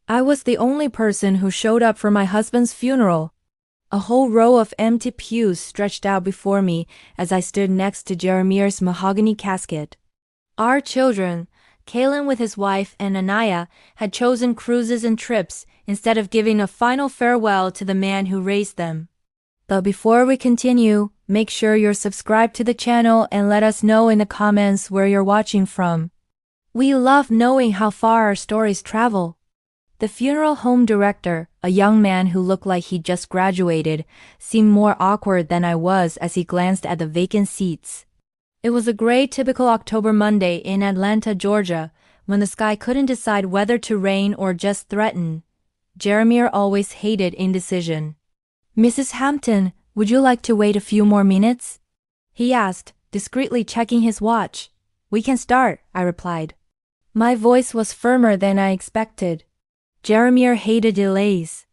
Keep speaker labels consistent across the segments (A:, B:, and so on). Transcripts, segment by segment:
A: I was the only person who showed up for my husband's funeral. A whole row of empty pews stretched out before me as I stood next to Jeremier's mahogany casket. Our children, Kalen with his wife and Anaya, had chosen cruises and trips instead of giving a final farewell to the man who raised them. But before we continue, make sure you're subscribed to the channel and let us know in the comments where you're watching from. We love knowing how far our stories travel. The funeral home director, a young man who looked like he'd just graduated, seemed more awkward than I was as he glanced at the vacant seats. It was a gray typical October Monday in Atlanta, Georgia, when the sky couldn't decide whether to rain or just threaten. Jeremier always hated indecision. "Mrs. Hampton, would you like to wait a few more minutes?" he asked, discreetly checking his watch. "We can start," I replied. My voice was firmer than I expected. Jeremier hated delays.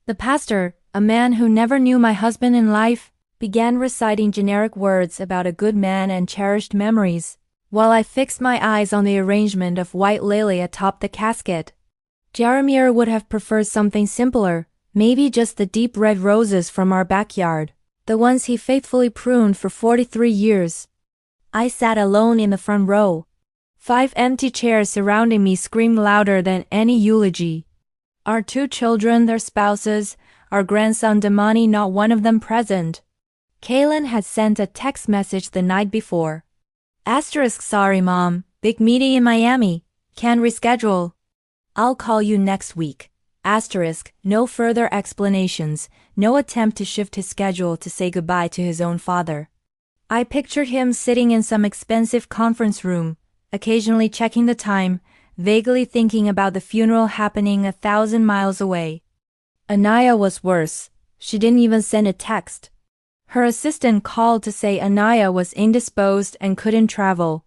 A: The pastor, a man who never knew my husband in life, began reciting generic words about a good man and cherished memories, while I fixed my eyes on the arrangement of white lily atop the casket. Jeremier would have preferred something simpler, maybe just the deep red roses from our backyard, the ones he faithfully pruned for 43 years. I sat alone in the front row. 5 empty chairs surrounding me screamed louder than any eulogy. Our 2 children, their spouses, our grandson Damani, not one of them present. Kalen had sent a text message the night before. "Sorry mom, big meeting in Miami. Can't reschedule. I'll call you next week. No further explanations, no attempt to shift his schedule to say goodbye to his own father. I pictured him sitting in some expensive conference room, occasionally checking the time, vaguely thinking about the funeral happening 1,000 miles away. Anaya was worse. She didn't even send a text. Her assistant called to say Anaya was indisposed and couldn't travel.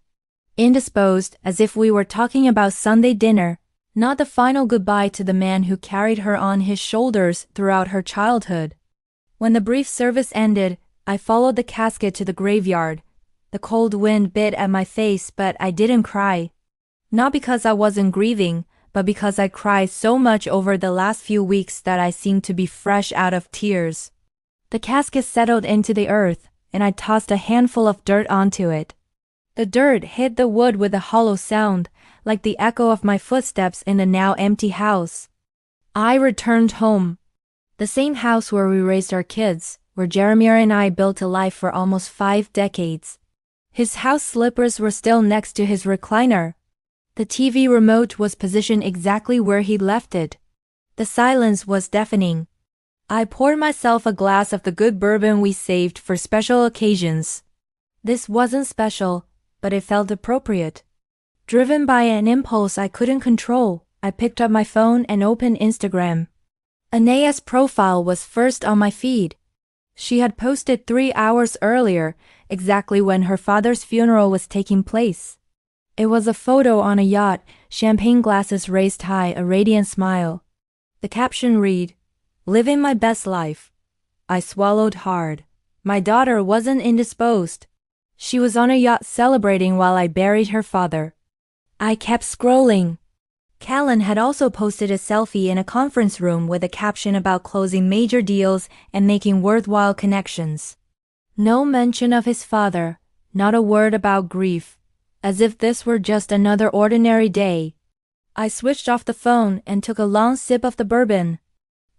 A: Indisposed, as if we were talking about Sunday dinner, not the final goodbye to the man who carried her on his shoulders throughout her childhood. When the brief service ended, I followed the casket to the graveyard. The cold wind bit at my face, but I didn't cry. Not because I wasn't grieving, but because I cried so much over the last few weeks that I seemed to be fresh out of tears. The casket settled into the earth, and I tossed a handful of dirt onto it. The dirt hit the wood with a hollow sound, like the echo of my footsteps in the now empty house. I returned home. The same house where we raised our kids, where Jeremier and I built a life for almost 5 decades. His house slippers were still next to his recliner. The TV remote was positioned exactly where he'd left it. The silence was deafening. I poured myself a glass of the good bourbon we saved for special occasions. This wasn't special, but it felt appropriate. Driven by an impulse I couldn't control, I picked up my phone and opened Instagram. Anaya's profile was first on my feed. She had posted 3 hours earlier, exactly when her father's funeral was taking place. It was a photo on a yacht, champagne glasses raised high, a radiant smile. The caption read, "Living my best life." I swallowed hard. My daughter wasn't indisposed. She was on a yacht celebrating while I buried her father. I kept scrolling. Callan had also posted a selfie in a conference room with a caption about closing major deals and making worthwhile connections. No mention of his father, not a word about grief, as if this were just another ordinary day. I switched off the phone and took a long sip of the bourbon.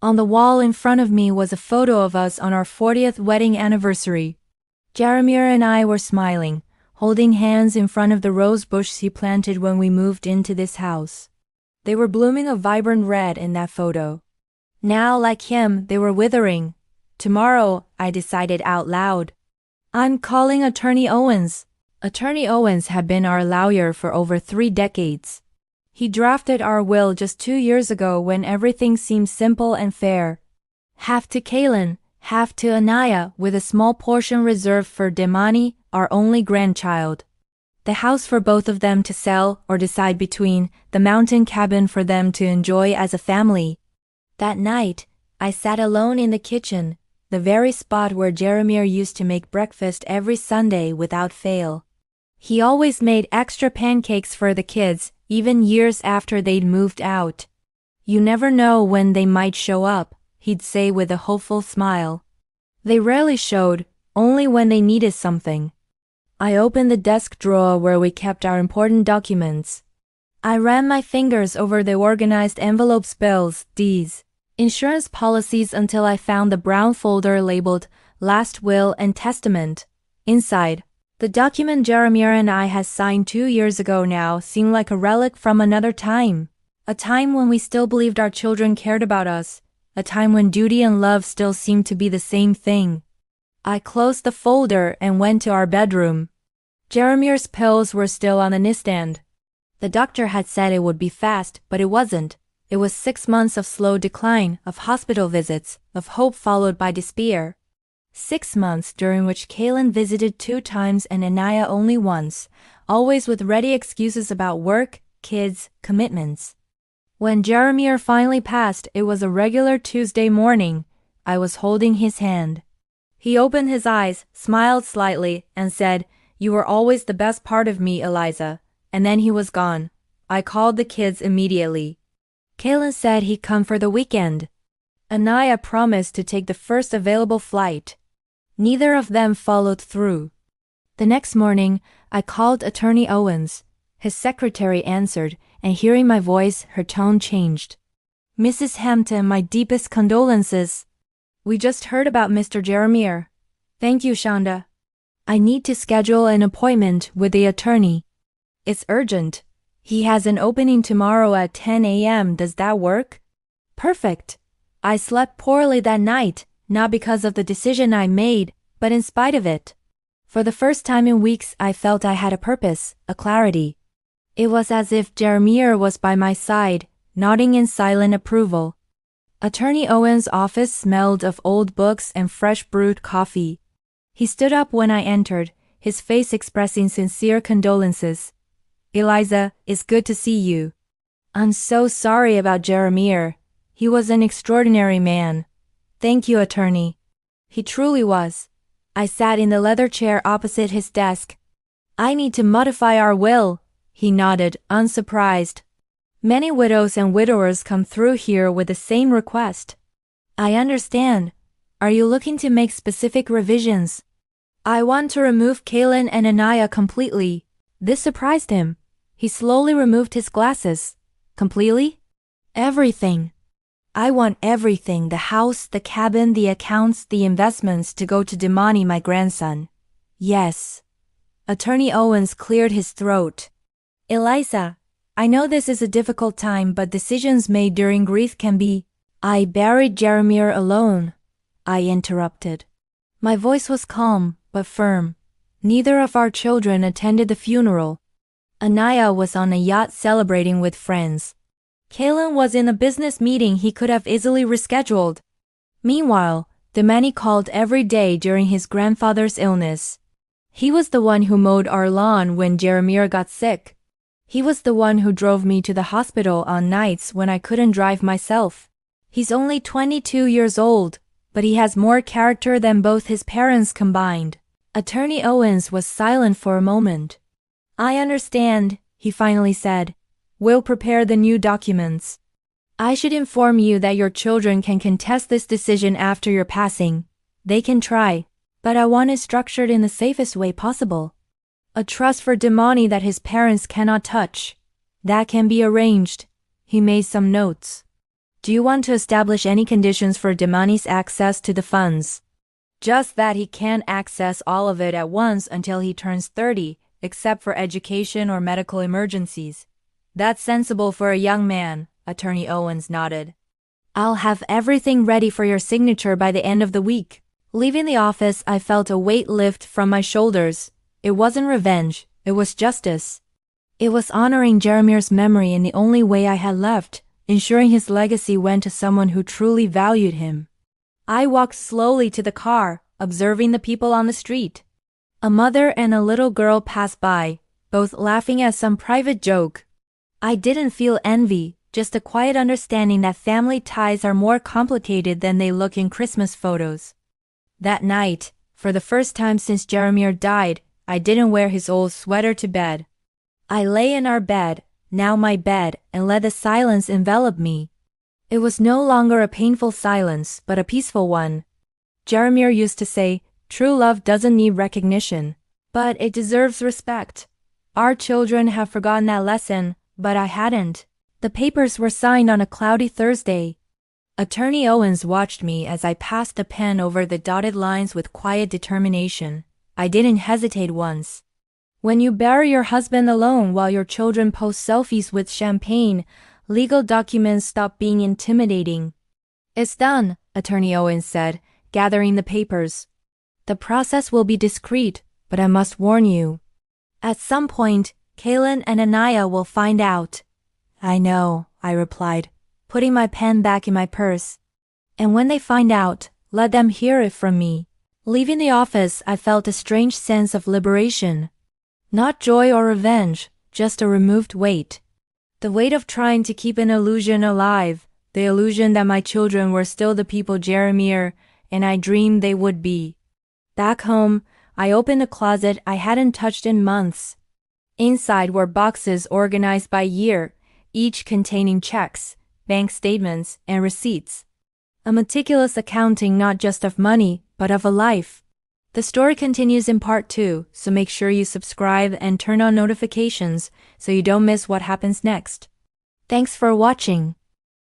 A: On the wall in front of me was a photo of us on our 40th wedding anniversary. Jeremier and I were smiling, holding hands in front of the rose bush he planted when we moved into this house. They were blooming a vibrant red in that photo. Now, like him, they were withering. Tomorrow, I decided out loud, I'm calling Attorney Owens. Attorney Owens had been our lawyer for over 3 decades. He drafted our will just 2 years ago when everything seemed simple and fair. Half to Kalen, half to Anaya, with a small portion reserved for Demani, our only grandchild. The house for both of them to sell or decide between, the mountain cabin for them to enjoy as a family. That night, I sat alone in the kitchen, the very spot where Jeremier used to make breakfast every Sunday without fail. He always made extra pancakes for the kids, even years after they'd moved out. You never know when they might show up, he'd say with a hopeful smile. They rarely showed, only when they needed something. I opened the desk drawer where we kept our important documents. I ran my fingers over the organized envelopes, bills, deeds, insurance policies until I found the brown folder labeled Last Will and Testament. Inside, the document Jeremiah and I had signed 2 years ago now seemed like a relic from another time. A time when we still believed our children cared about us. A time when duty and love still seemed to be the same thing. I closed the folder and went to our bedroom. Jeremiah's pills were still on the nightstand. The doctor had said it would be fast, but it wasn't. It was 6 months of slow decline, of hospital visits, of hope followed by despair. 6 months during which Kaylin visited 2 times and Anaya only once, always with ready excuses about work, kids, commitments. When Jeremiah finally passed, it was a regular Tuesday morning. I was holding his hand. He opened his eyes, smiled slightly, and said, "You were always the best part of me, Eliza." And then he was gone. I called the kids immediately. Kaylin said he'd come for the weekend. Anaya promised to take the first available flight. Neither of them followed through. The next morning, I called Attorney Owens. His secretary answered, and hearing my voice, her tone changed. "Mrs. Hampton, my deepest condolences. We just heard about Mr. Jeremiah." "Thank you, Shonda. I need to schedule an appointment with the attorney. It's urgent. He has an opening tomorrow at 10 a.m. Does that work?" "Perfect." I slept poorly that night, not because of the decision I made, but in spite of it. For the first time in weeks, I felt I had a purpose, a clarity. It was as if Jeremiah was by my side, nodding in silent approval. Attorney Owen's office smelled of old books and fresh brewed coffee. He stood up when I entered, his face expressing sincere condolences. "Eliza, it's good to see you. I'm so sorry about Jeremiah. He was an extraordinary man." "Thank you, attorney." He truly was. I sat in the leather chair opposite his desk. "I need to modify our will." He nodded, unsurprised. "Many widows and widowers come through here with the same request." "I understand. Are you looking to make specific revisions?" "I want to remove Kaylin and Anaya completely." This surprised him. He slowly removed his glasses. "Completely?" "Everything. I want everything, the house, the cabin, the accounts, the investments to go to Damani, my grandson." "Yes." Attorney Owens cleared his throat. "Eliza, I know this is a difficult time, but decisions made during grief can be—" "I buried Jeremiah alone," I interrupted. My voice was calm, but firm. Neither of our children attended the funeral. Anaya was on a yacht celebrating with friends. Kaylin was in a business meeting he could have easily rescheduled. Meanwhile, Damani called every day during his grandfather's illness. He was the one who mowed our lawn when Jeremiah got sick. He was the one who drove me to the hospital on nights when I couldn't drive myself. He's only 22 years old, but he has more character than both his parents combined. Attorney Owens was silent for a moment. "I understand," he finally said. "We'll prepare the new documents. I should inform you that your children can contest this decision after your passing. They can try, but I want it structured in the safest way possible. A trust for Damani that his parents cannot touch. That can be arranged." He made some notes. "Do you want to establish any conditions for Damani's access to the funds?" "Just that he can't access all of it at once until he turns 30, except for education or medical emergencies." "That's sensible for a young man," Attorney Owens nodded. "I'll have everything ready for your signature by the end of the week." Leaving the office, I felt a weight lift from my shoulders. It wasn't revenge, it was justice. It was honoring Jeremiah's memory in the only way I had left, ensuring his legacy went to someone who truly valued him. I walked slowly to the car, observing the people on the street. A mother and a little girl passed by, both laughing at some private joke. I didn't feel envy, just a quiet understanding that family ties are more complicated than they look in Christmas photos. That night, for the first time since Jeremiah died, I didn't wear his old sweater to bed. I lay in our bed, now my bed, and let the silence envelop me. It was no longer a painful silence, but a peaceful one. Jeremiah used to say, "True love doesn't need recognition, but it deserves respect." Our children have forgotten that lesson, but I hadn't. The papers were signed on a cloudy Thursday. Attorney Owens watched me as I passed the pen over the dotted lines with quiet determination. I didn't hesitate once. When you bury your husband alone while your children post selfies with champagne, legal documents stop being intimidating. "It's done," Attorney Owens said, gathering the papers. "The process will be discreet, but I must warn you. At some point, Kaylin and Anaya will find out." "I know," I replied, putting my pen back in my purse. "And when they find out, let them hear it from me." Leaving the office, I felt a strange sense of liberation. Not joy or revenge, just a removed weight. The weight of trying to keep an illusion alive, the illusion that my children were still the people Jeremiah and I dreamed they would be. Back home, I opened a closet I hadn't touched in months. Inside were boxes organized by year, each containing checks, bank statements, and receipts. A meticulous accounting not just of money, but of a life. The story continues in part 2, so make sure you subscribe and turn on notifications so you don't miss what happens next. Thanks for watching.